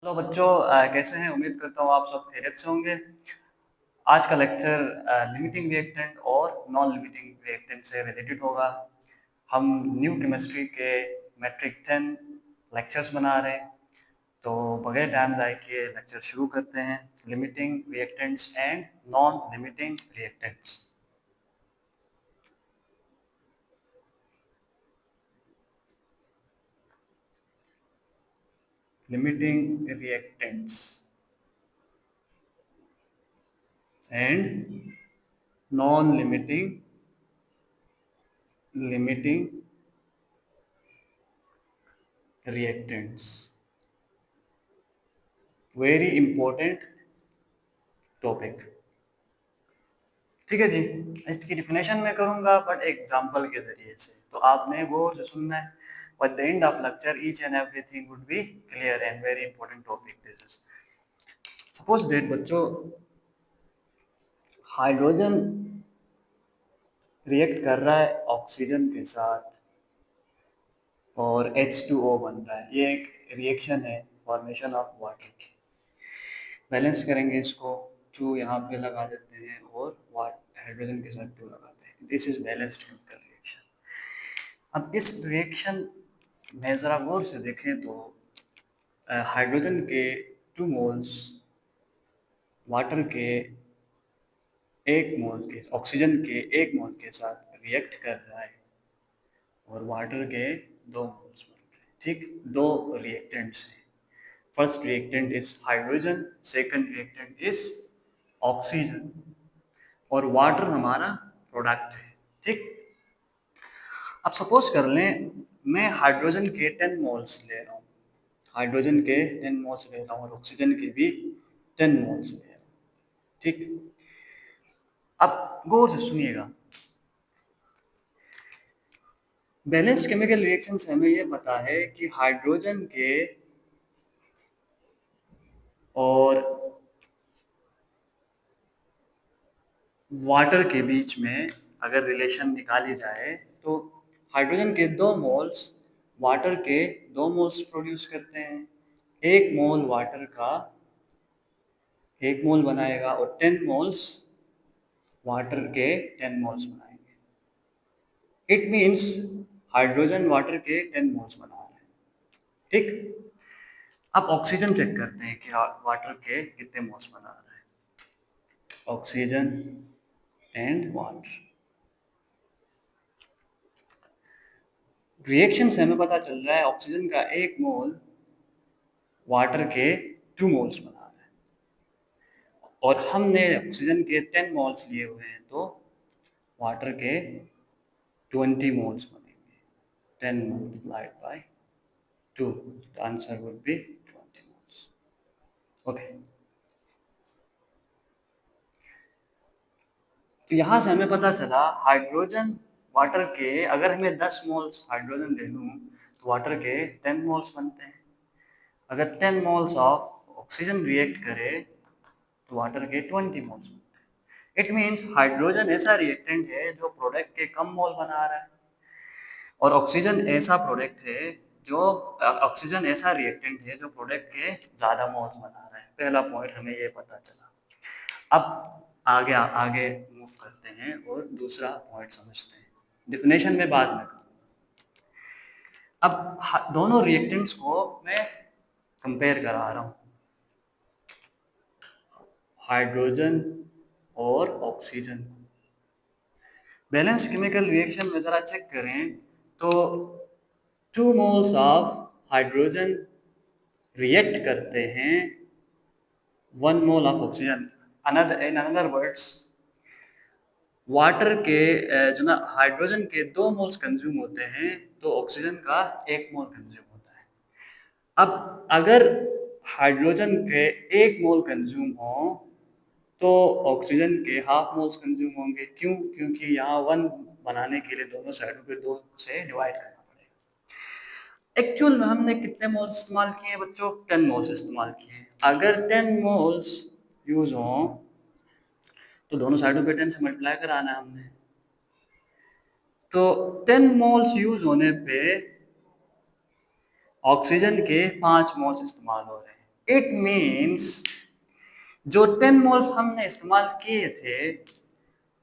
तो बच्चों कैसे हैं? उम्मीद करता हूँ आप सब खैरियत से होंगे। आज का लेक्चर लिमिटिंग रिएक्टेंट और नॉन लिमिटिंग रिएक्टेंट से रिलेटेड होगा। हम न्यू केमिस्ट्री के मैट्रिक 10 लेक्चर्स बना रहे हैं, तो बगैर टाइम ज़ाय किए लेक्चर शुरू करते हैं। Limiting reactants and non limiting reactants. Limiting reactants and non-limiting reactants। Very important topic. ठीक है जी, इसकी डिफिनेशन मैं करूंगा बट एग्जांपल के जरिए से, तो आपने गौर से सुनना है। At the end of lecture, each and everything would be clear and very important topic this is। Suppose that बच्चों हाइड्रोजन रिएक्ट कर रहा है ऑक्सीजन के साथ और H2O बन रहा है। ये एक रिएक्शन है फॉर्मेशन ऑफ वाटर की। बैलेंस करेंगे इसको, 2 यहाँ पे लगा देते हैं और हाइड्रोजन के साथ 2 लगाते हैं। This is balanced chemical reaction. अब इस रिएक्शन में ज़रा गौर से देखें तो हाइड्रोजन के 2 मोल्स वाटर के 1 मोल के ऑक्सीजन के 1 मोल के साथ रिएक्ट कर रहा है और वाटर के 2 मोल्स बन रहे हैं। ठीक, 2 रिएक्टेंट्स हैं। First reactant is hydrogen, second reactant is oxygen और वाटर हमारा प्रोडक्ट है। ठीक, अब सपोज कर लें मैं हाइड्रोजन के 10 मोल्स ले रहा हूँ, हाइड्रोजन के 10 मोल्स ले रहा हूँ और ऑक्सीजन के भी 10 मोल्स ले रहा हूँ। ठीक, अब गौर से सुनिएगा। बैलेंस्ड केमिकल रिएक्शन से हमें यह पता है कि हाइड्रोजन के और वाटर के बीच में अगर रिलेशन निकाली जाए तो हाइड्रोजन के 2 मोल्स वाटर के 2 मोल्स प्रोड्यूस करते हैं। 1 मोल वाटर का 1 मोल बनाएगा और 10 मोल्स वाटर के 10 मोल्स बनाएंगे। इट मीन्स हाइड्रोजन वाटर के 10 मोल्स बना रहा है। ठीक, अब ऑक्सीजन चेक करते हैं कि वाटर के कितने मोल्स बना रहा है। ऑक्सीजन एंड वाटर रिएक्शन से हमें पता चल रहा है ऑक्सीजन का 1 मोल वाटर के 2 मोल्स बना रहा है और हमने ऑक्सीजन के 10 मोल्स लिए हुए हैं तो वाटर के 20 मोल्स बनेंगे। 10 multiplied by 2, the answer would be 20 moles। Okay, तो यहां से हमें पता चला हाइड्रोजन वाटर के, अगर हमें 10 मोल्स हाइड्रोजन ले लूं तो वाटर के 10 मोल्स बनते हैं। अगर 10 मोल्स ऑफ ऑक्सीजन रिएक्ट करे तो वाटर के 20 मोल्स बनते हैं। इट मीन्स हाइड्रोजन ऐसा रिएक्टेंट है जो प्रोडक्ट के कम मोल बना रहा है और ऑक्सीजन ऐसा प्रोडक्ट है जो ऑक्सीजन ऐसा रिएक्टेंट है जो प्रोडक्ट के ज़्यादा मोल्स बना रहा है। पहला पॉइंट हमें ये पता चला। अब आगे आगे मूव करते हैं और दूसरा पॉइंट समझते हैं। डिफिनेशन में बाद में करूँगा। अब दोनों रिएक्टेंट्स को मैं कंपेयर करा रहा हूँ, हाइड्रोजन और ऑक्सीजन। बैलेंस केमिकल रिएक्शन में ज़रा चेक करें तो 2 मोल्स ऑफ हाइड्रोजन रिएक्ट करते हैं 1 mole of oxygen. In another words, water के जो ना हाइड्रोजन के 2 मोल्स कंज्यूम होते हैं तो ऑक्सीजन का 1 मोल कंज्यूम होता है। अब अगर हाइड्रोजन के 1 मोल कंज्यूम हो तो ऑक्सीजन के हाफ मोल्स कंज्यूम होंगे। क्यों? क्योंकि यहाँ 1 बनाने के लिए दोनों साइडों पे 2 से डिवाइड करना पड़ेगा। एक्चुअल में हमने कितने मोल्स इस्तेमाल किए बच्चों? 10 मोल्स इस्तेमाल किए। अगर 10 मोल्स यूज हो तो दोनों साइडों पे 10 से मल्टीप्लाई कराना है हमने। तो 10 मोल्स यूज होने पे ऑक्सीजन के 5 मोल्स इस्तेमाल हो रहे हैं। इट मीन्स जो 10 मोल्स हमने इस्तेमाल किए थे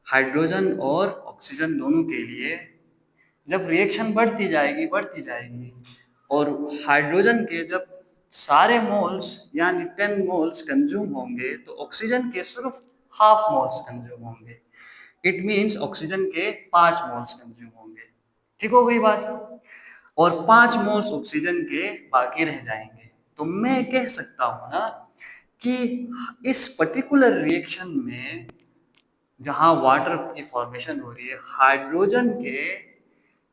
हाइड्रोजन और ऑक्सीजन दोनों के लिए, जब रिएक्शन बढ़ती जाएगी और हाइड्रोजन के जब सारे मोल्स यानी 10 मोल्स कंज्यूम होंगे तो ऑक्सीजन के सिर्फ हाफ मोल्स कंज्यूम होंगे। इट मीन्स ऑक्सीजन के 5 मोल्स कंज्यूम होंगे। ठीक हो गई बात? और 5 मोल्स ऑक्सीजन के बाकी रह जाएंगे। तो मैं कह सकता हूं ना कि इस पर्टिकुलर रिएक्शन में जहां वाटर की फॉर्मेशन हो रही है, हाइड्रोजन के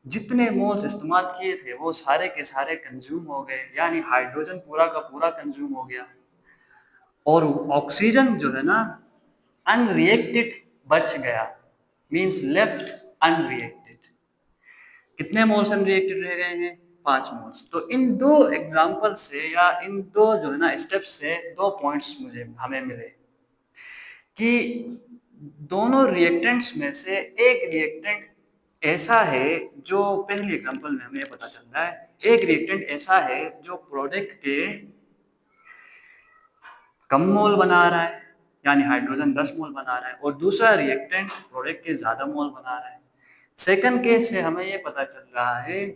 जितने मोल्स इस्तेमाल किए थे वो सारे के सारे कंज्यूम हो गए, यानी हाइड्रोजन पूरा का पूरा कंज्यूम हो गया और ऑक्सीजन जो है ना अनरिएक्टेड बच गया, मींस लेफ्ट अनरिएक्टेड। कितने मोल्स अनरिएक्टेड रह गए हैं? 5 मोल्स। तो इन दो एग्जांपल से या इन दो जो है ना स्टेप से दो पॉइंट्स मुझे हमें मिले कि दोनों रिएक्टेंट्स में से एक रिएक्टेंट ऐसा है जो पहली एग्जांपल में हमें पता चल रहा है, एक रिएक्टेंट ऐसा है जो प्रोडक्ट के कम मोल बना रहा है, यानी हाइड्रोजन 10 मोल बना रहा है, और दूसरा रिएक्टेंट प्रोडक्ट के ज्यादा मोल बना रहा है। सेकंड केस से हमें ये पता चल रहा है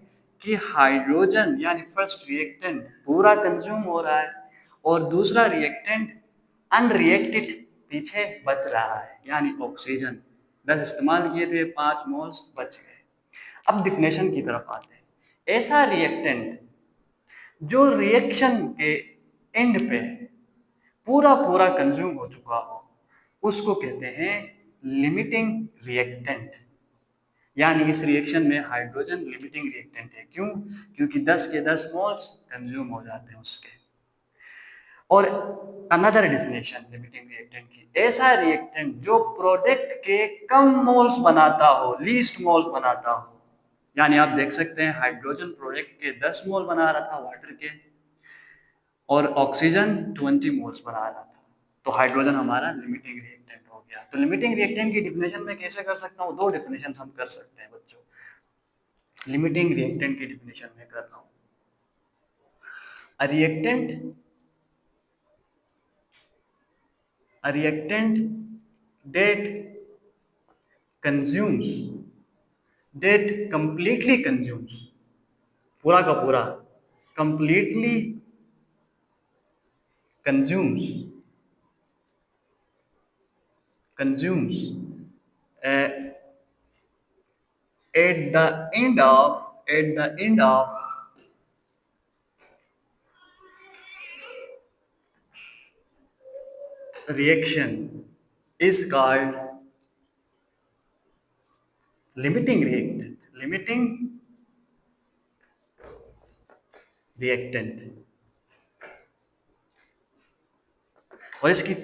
कि हाइड्रोजन यानी फर्स्ट रिएक्टेंट पूरा कंज्यूम हो रहा है और दूसरा रिएक्टेंट अनरिएक्टेड पीछे बच रहा है, यानी ऑक्सीजन 10 इस्तेमाल किए थे, 5 मोल्स बच गए। अब डिफिनेशन की तरफ आते हैं। ऐसा रिएक्टेंट जो रिएक्शन के एंड पे पूरा पूरा कंज्यूम हो चुका हो उसको कहते हैं लिमिटिंग रिएक्टेंट, यानी इस रिएक्शन में हाइड्रोजन लिमिटिंग रिएक्टेंट है। क्यों? क्योंकि 10 के 10 मोल्स कंज्यूम हो जाते हैं उसके। और अनदर डेफिनेशन लिमिटिंग रिएक्टेंट की, ऐसा रिएक्टेंट जो प्रोडक्ट के कम मोल्स बनाता हो, लीस्ट मोल्स बनाता हो, यानी आप देख सकते हैं हाइड्रोजन प्रोडक्ट के 10 मोल बना रहा था वाटर के और ऑक्सीजन 20 मोल्स बना रहा था, तो हाइड्रोजन हमारा लिमिटिंग रिएक्टेंट हो गया। तो लिमिटिंग रिएक्टेंट की डिफिनेशन में कैसे कर सकता हूँ? दो डिफिनेशन हम कर सकते हैं बच्चों। लिमिटिंग रिएक्टेंट की डिफिनेशन में कर रहा हूँ, a reactant that consumes that completely consumes पूरा का पूरा completely consumes uh, at the end of reaction is called limiting reactant। और इसकी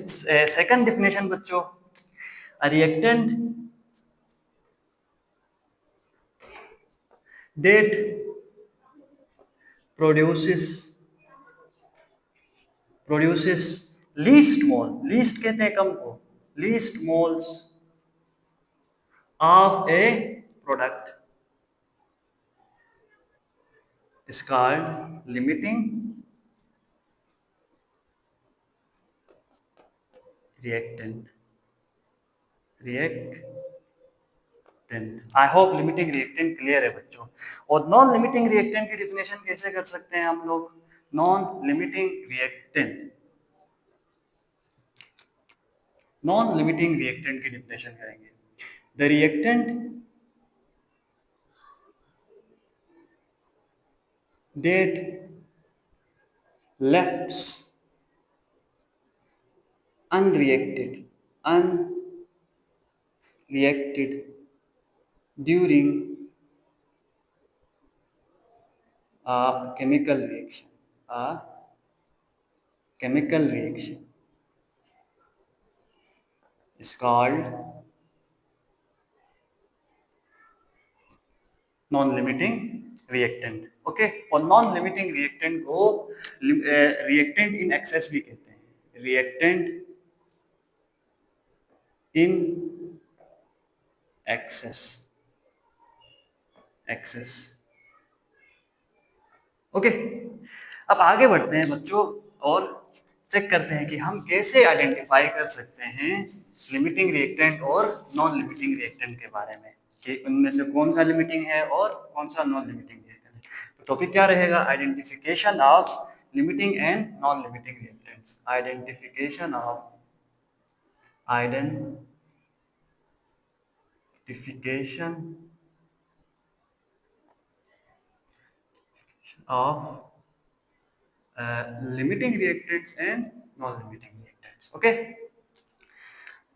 सेकंड डिफिनेशन बच्चों, a reactant that produces least कहते हैं कम को, least moles of a product is called limiting reactant। I hope limiting reactant clear है बच्चों। और non limiting reactant की डिफिनेशन कैसे कर सकते हैं हम लोग? नॉन लिमिटिंग रिएक्टेंट की डिफिनेशन करेंगे, the reactant that left unreacted during a chemical reaction is called non limiting reactant. Okay, और नॉन लिमिटिंग रिएक्टेंट को रिएक्टेंट इन एक्सेस भी कहते हैं, रिएक्टेंट इन एक्सेस। ओके, अब आगे बढ़ते हैं बच्चों और चेक करते हैं कि हम कैसे आइडेंटिफाई कर सकते हैं लिमिटिंग रिएक्टेंट और नॉन लिमिटिंग रिएक्टेंट के बारे में, कि उनमें से कौन सा लिमिटिंग है और कौन सा नॉन लिमिटिंग रिएक्टेंट है। तो टॉपिक क्या रहेगा? Identification of limiting and non limiting reactants. Identification of of limiting reactants and non-limiting reactants. Okay.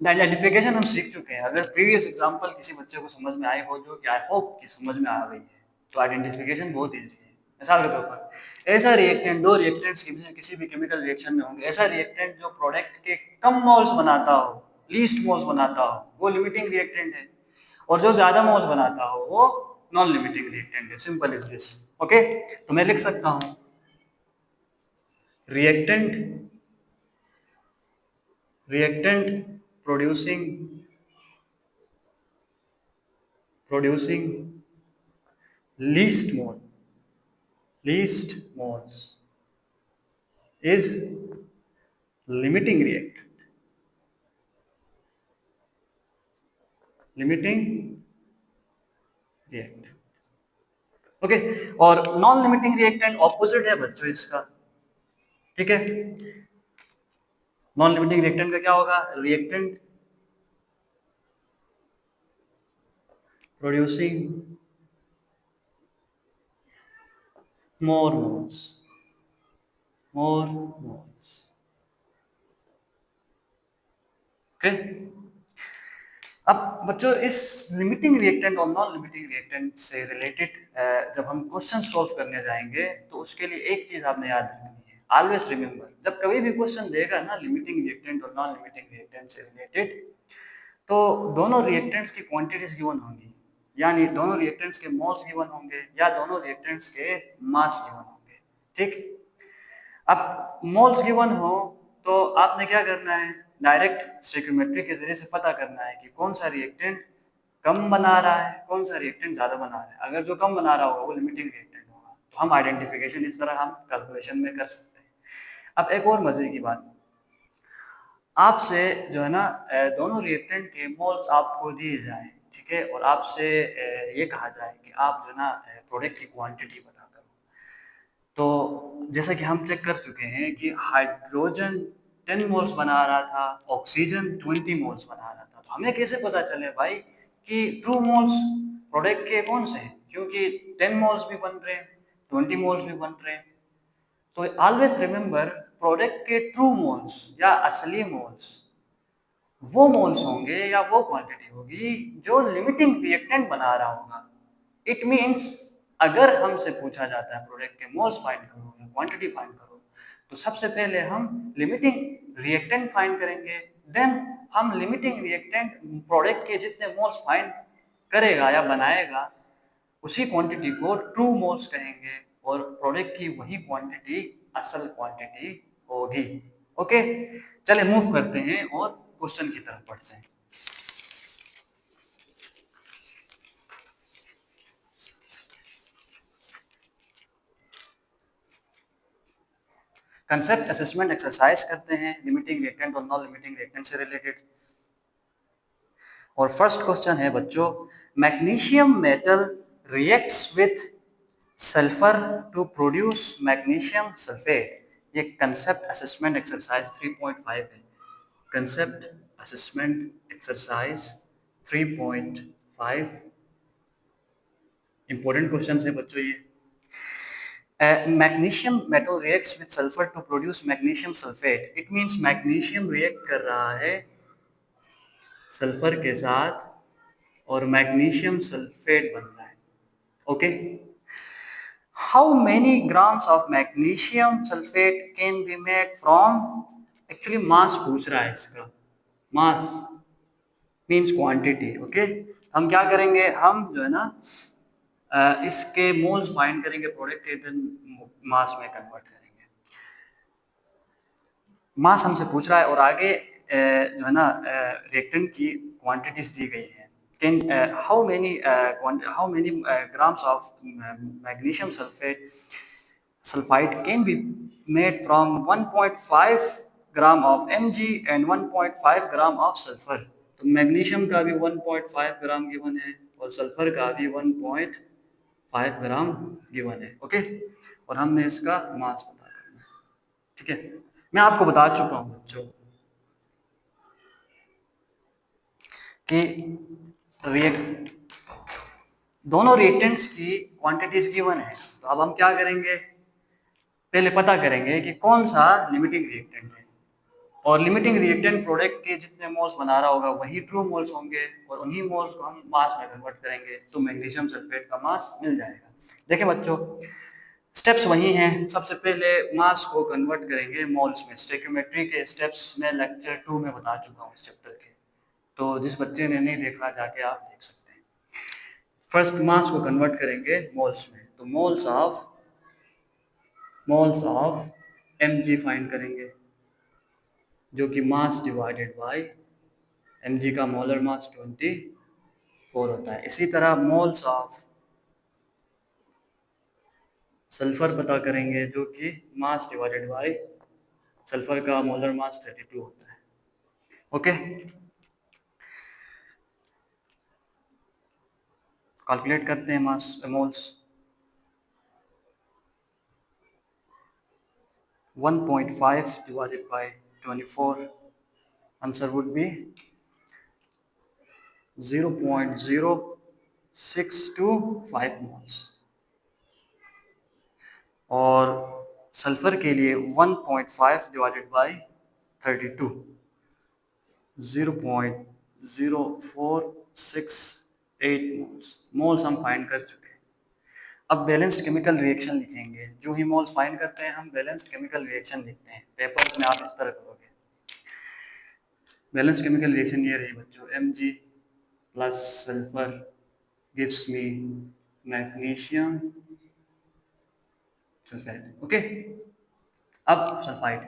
Identification हम सीख चुके हैं। अगर प्रीवियस एग्जांपल किसी बच्चे को समझ में आई हो, जो कि आई होप कि समझ में आ गई है, तो आइडेंटिफिकेशन बहुत ईजी है। मिसाल के तौर पर ऐसा रिएक्टेंट, दो रिएक्टेंट्स के बीच किसी भी केमिकल रिएक्शन में होंगे, ऐसा रिएक्टेंट जो प्रोडक्ट के कम मोल्स बनाता हो, लीस्ट मोल्स बनाता हो, वो लिमिटिंग रिएक्टेंट है, और जो ज्यादा मोल्स बनाता हो वो नॉन लिमिटिंग रिएक्टेंट है। Simple is this. ओके, तो मैं लिख सकता हूं reactant producing least moles is limiting reactant। Okay, और नॉन लिमिटिंग रिएक्टेंट ऑपोजिट है बच्चों इसका। ठीक है, नॉन लिमिटिंग रिएक्टेंट का क्या होगा? Reactant producing more moles। Okay, अब बच्चों इस लिमिटिंग रिएक्टेंट और नॉन लिमिटिंग रिएक्टेंट से रिलेटेड जब हम क्वेश्चन सॉल्व करने जाएंगे तो उसके लिए एक चीज आपने याद रखनी है। ऑलवेज रिमेंबर, जब कभी भी क्वेश्चन देगा ना लिमिटिंग रिएक्टेंट और नॉन लिमिटिंग रिएक्टेंट से रिलेटेड, तो दोनों रिएक्टेंट्स की क्वांटिटीज गिवन होंगी, यानी दोनों रिएक्टेंट्स के मोल्स गिवन होंगे या दोनों रिएक्टेंट्स के मास गिवन होंगे। ठीक, अब मोल्स गिवन हो तो आपने क्या करना है? डायरेक्ट स्टोइकियोमेट्री के जरिए से पता करना है कि कौन सा रिएक्टेंट कम बना रहा है, कौन सा रिएक्टेंट ज्यादा बना रहा है। अगर जो कम बना रहा होगा वो लिमिटिंग रिएक्टेंट होगा, तो हम आइडेंटिफिकेशन इस तरह हम कैलकुलेशन में कर सकते हैं। अब एक और मजे की बात, आपसे जो है ना दोनों रिएक्टेंट के मोल्स आपको दिए जाए, ठीक है, और आपसे ये कहा जाए कि आप जो है ना प्रोडक्ट की क्वांटिटी बता करो, तो जैसा कि हम चेक कर चुके हैं कि हाइड्रोजन 10 मोल्स बना रहा था, ऑक्सीजन 20 मोल्स बना रहा था। तो हमें कैसे पता चले भाई कि ट्रू मोल्स प्रोडक्ट के कौन से हैं? क्योंकि 10 मोल्स भी बन रहे हैं, 20 मोल्स भी बन रहे हैं। तो ऑलवेज रिमेंबर, प्रोडक्ट के ट्रू मोल्स या असली मोल्स वो मोल्स होंगे या वो क्वांटिटी होगी जो लिमिटिंग रिएक्टेंट बना रहा होगा। इट मींस अगर हमसे पूछा जाता है प्रोडक्ट के मोल्स फाइंड करो या क्वांटिटी फाइंड करो, तो सबसे पहले हम लिमिटिंग रिएक्टेंट फाइंड करेंगे, देन हम लिमिटिंग रिएक्टेंट प्रोडक्ट के जितने मोल्स फाइंड करेगा या बनाएगा उसी क्वांटिटी को ट्रू मोल्स कहेंगे, और प्रोडक्ट की वही क्वांटिटी असल क्वांटिटी होगी। ओके, चले मूव करते हैं और क्वेश्चन की तरफ बढ़ते हैं। कंसेप्ट असेसमेंट एक्सरसाइज करते हैं लिमिटिंग रिएक्टेंट और नॉन लिमिटिंग रिएक्टेंट से रिलेटेड। और फर्स्ट क्वेश्चन है बच्चों, magnesium metal reacts with sulphur to produce magnesium sulphate. ये कंसेप्ट असेसमेंट एक्सरसाइज 3.5 है। Concept assessment exercise 3.5 important question है बच्चों ये। Magnesium metal reacts with sulphur to produce magnesium sulphate. It means magnesium react कर रहा है सल्फर के साथ और मैग्नीशियम सल्फेट बन रहा है। Okay, how many grams of magnesium sulphate can be made from, actually mass पूछ रहा है इसका, मास मींस क्वांटिटी। ओके, हम क्या करेंगे, हम जो है ना इसके मोल्स फाइंड करेंगे प्रोडक्ट के, देन मास में कन्वर्ट करेंगे। मास हमसे पूछ रहा है और आगे जो है ना रिएक्टेंट की क्वांटिटीज दी गई है। Can how many grams of magnesium sulphide can be made from 1.5 gram of Mg and 1.5 gram of sulphur. तो मैग्नीशियम का भी 1.5 ग्राम गिवन है और सल्फर का भी 1.5 ग्राम गिवन है। ओके, और हमने इसका मास पता करना है। ठीक है, मैं आपको बता चुका हूं बच्चों कि रिएक्ट दोनों रिएक्टेंट्स की क्वांटिटीज गिवन है। तो अब हम क्या करेंगे, पहले पता करेंगे कि कौन सा लिमिटिंग रिएक्टेंट है, और लिमिटिंग रिएक्टेंट प्रोडक्ट के जितने मोल्स बना रहा होगा वही ट्रू मोल्स होंगे, और उन्हीं मोल्स को हम मास में कन्वर्ट करेंगे तो मैग्नीशियम सल्फेट का मास मिल जाएगा। देखिए बच्चों, स्टेप्स वही हैं। सबसे पहले मास को कन्वर्ट करेंगे मोल्स में। स्टोइकियोमेट्री के स्टेप्स में लेक्चर 2 में बता चुका हूँ इस चैप्टर के, तो जिस बच्चे ने नहीं देखा जाके आप देख सकते हैं। फर्स्ट मास को कन्वर्ट करेंगे मोल्स में, तो मोल्स ऑफ Mg फाइंड करेंगे, जो कि मास डिवाइडेड बाय Mg का मोलर मास 24 होता है। इसी तरह मोल्स ऑफ सल्फर पता करेंगे, जो कि मास डिवाइडेड बाय सल्फर का मोलर मास 32 होता है। ओके, कैलकुलेट करते हैं मास moles. 1.5 divided by 24, answer would be 0.0625 moles। और सल्फर के लिए 1.5 डिवाइडेड बाय 32, 0.0468 मोल्स हम फाइंड कर चुके हैं। अब बैलेंस्ड केमिकल रिएक्शन लिखेंगे। जो ही मोल्स फाइंड करते हैं हम बैलेंस्ड केमिकल रिएक्शन लिखते हैं। पेपर्स में आप इस तरह करोगे। बैलेंस्ड केमिकल रिएक्शन ये रही बच्चों, Mg plus sulphur gives me magnesium sulphide. Okay, अब सल्फाइड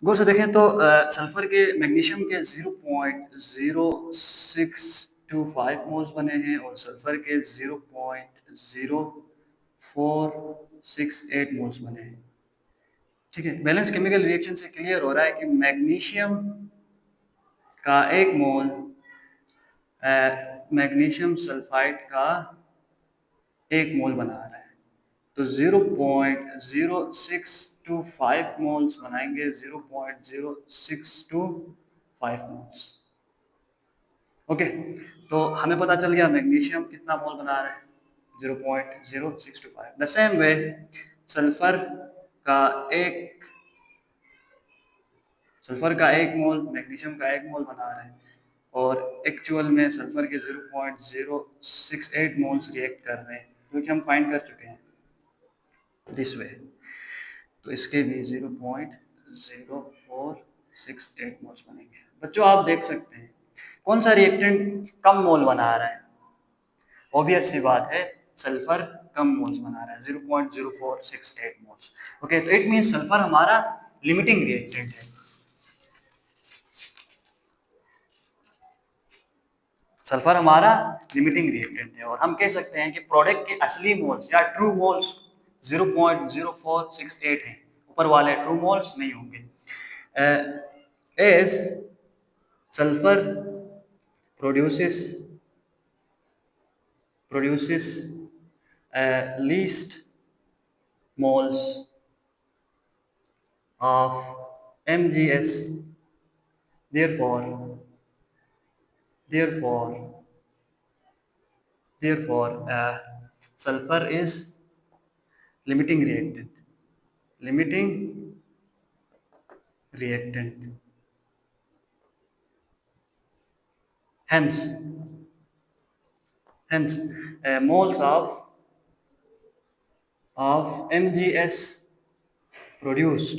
गौर से देखें तो सल्फर के मैग्नीशियम के 0.0625 मोल्स बने हैं और सल्फर के 0.0468 मोल्स बने हैं। ठीक है, बैलेंस केमिकल रिएक्शन से क्लियर हो रहा है कि मैग्नीशियम का एक मोल मैग्नीशियम सल्फाइड का एक मोल बना रहा है, तो 0.0625 मोल्स बनाएंगे, 0.0625 मोल्स। ओके, तो हमें पता चल गया मैग्नीशियम कितना मोल बना रहा है, 0.0625। द सेम वे सल्फर का एक मोल मैग्नीशियम का एक मोल बना रहा है, और एक्चुअल में सल्फर के 0.068 मोल्स रिएक्ट कर रहे हैं, क्योंकि हम फाइंड कर चुके हैं दिस वे। तो इसके भी 0.0468 मोल्स बनेंगे। बच्चों आप देख सकते हैं कौन सा रिएक्टेंट कम मोल बना रहा है। ऑब्वियस सी बात है, सल्फर कम मोल्स बना रहा है, 0.0468 मोल्स। ओके, तो इट मींस सल्फर हमारा लिमिटिंग रिएक्टेंट है। सल्फर हमारा लिमिटिंग रिएक्टेंट है, और हम कह सकते हैं कि प्रोडक्ट के असली मोल्स या ट्रू मोल्स 0.0468 हैं। ऊपर वाले ट्रू मोल्स नहीं होंगे। As sulphur produces least moles of MgS, therefore sulfur is limiting reactant. Hence moles of MgS produced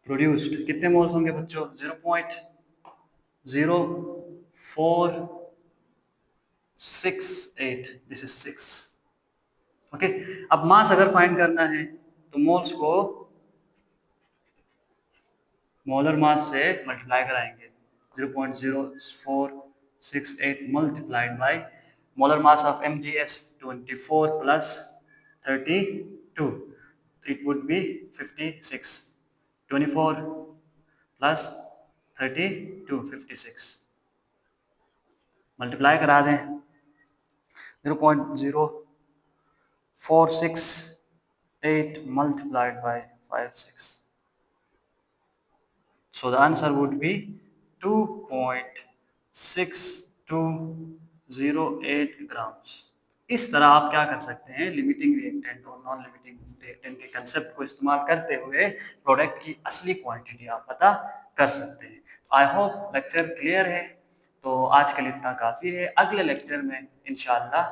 कितने मोल्स होंगे बच्चों, 0.0468, दिस इज 6। ओके, अब मास अगर फाइंड करना है तो मोल्स को मोलर मास से मल्टीप्लाई कराएंगे, 0.0468 multiplied by molar mass of MgS 24 plus 32, it would be 56। 24 plus 32 56 multiply करा दें 0.0468 multiplied by 56. So the answer would be 2.6208 grams. इस तरह आप क्या कर सकते हैं, लिमिटिंग रिएक्टेंट और नॉन लिमिटिंग रिएक्टेंट के कंसेप्ट को इस्तेमाल करते हुए प्रोडक्ट की असली क्वांटिटी आप पता कर सकते हैं। आई होप लेक्चर क्लियर है। तो आज के लिए इतना काफ़ी है। अगले लेक्चर में इंशाल्लाह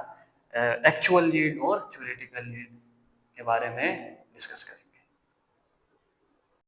एक्चुअल लीड और थ्योरेटिकल लीड के बारे में डिस्कस करेंगे।